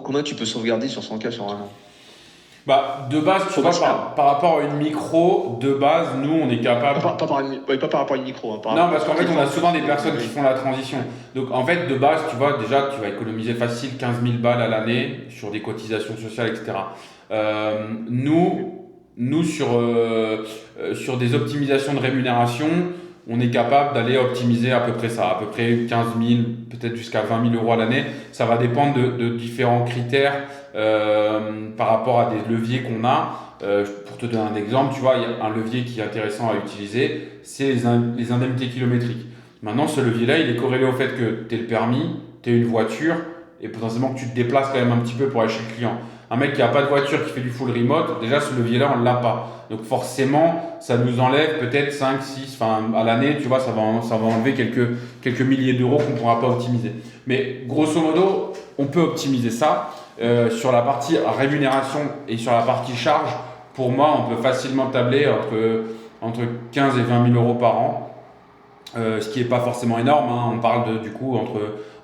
combien tu peux sauvegarder sur 100K sur un an? Bah, de base, tu Faut vois, maximum. par rapport à une micro, de base, nous, on est capable. Pas par rapport à une micro, hein, Non, parce qu'en fait, on a téléphone, souvent des c'est personnes qui font la transition. Donc, en fait, de base, tu vois, déjà, tu vas économiser facile 15 000 balles à l'année sur des cotisations sociales, etc. Euh, nous, sur des optimisations de rémunération, on est capable d'aller optimiser à peu près ça, à peu près 15 000, peut-être jusqu'à 20 000 euros à l'année. Ça va dépendre de différents critères par rapport à des leviers qu'on a. Pour te donner un exemple, tu vois, il y a un levier qui est intéressant à utiliser, c'est les indemnités kilométriques. Maintenant, ce levier-là, il est corrélé au fait que tu aies le permis, tu aies une voiture et potentiellement que tu te déplaces quand même un petit peu pour aller chez le client. Un mec qui n'a pas de voiture, qui fait du full remote, déjà ce levier-là, on ne l'a pas. Donc forcément, ça nous enlève peut-être 5, 6, enfin à l'année, tu vois, ça va enlever quelques milliers d'euros qu'on ne pourra pas optimiser. Mais grosso modo, on peut optimiser ça. Sur la partie rémunération et sur la partie charge, pour moi, on peut facilement tabler entre 15 et 20 000 euros par an. Ce qui n'est pas forcément énorme, hein. On parle du coup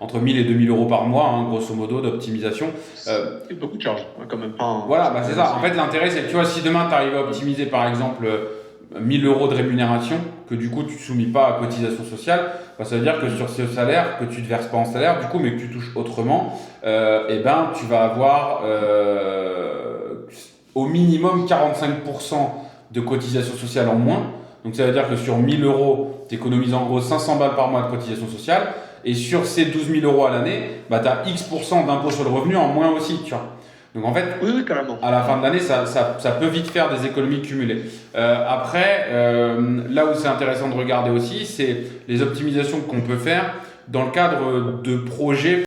entre 1000 et 2000 euros par mois, hein, grosso modo, d'optimisation. c'est beaucoup de charges, hein, quand même pas. Voilà, bah c'est ça. En fait, l'intérêt, c'est que tu vois, si demain tu arrives à optimiser par exemple 1000 euros de rémunération, que du coup tu ne soumis pas à cotisation sociale, bah, ça veut dire que sur ce salaire, que tu ne te verses pas en salaire, du coup, mais que tu touches autrement, et ben, tu vas avoir au minimum 45% de cotisation sociale en moins. Donc ça veut dire que sur 1000 euros, tu économises en gros 500 balles par mois de cotisation sociale. Et sur ces 12 000 euros à l'année, bah, tu as X% d'impôt sur le revenu en moins aussi. Tu vois. Donc en fait, Oui, oui, carrément. à la fin de l'année, ça peut vite faire des économies cumulées. Après, là où c'est intéressant de regarder aussi, c'est les optimisations qu'on peut faire dans le cadre de projets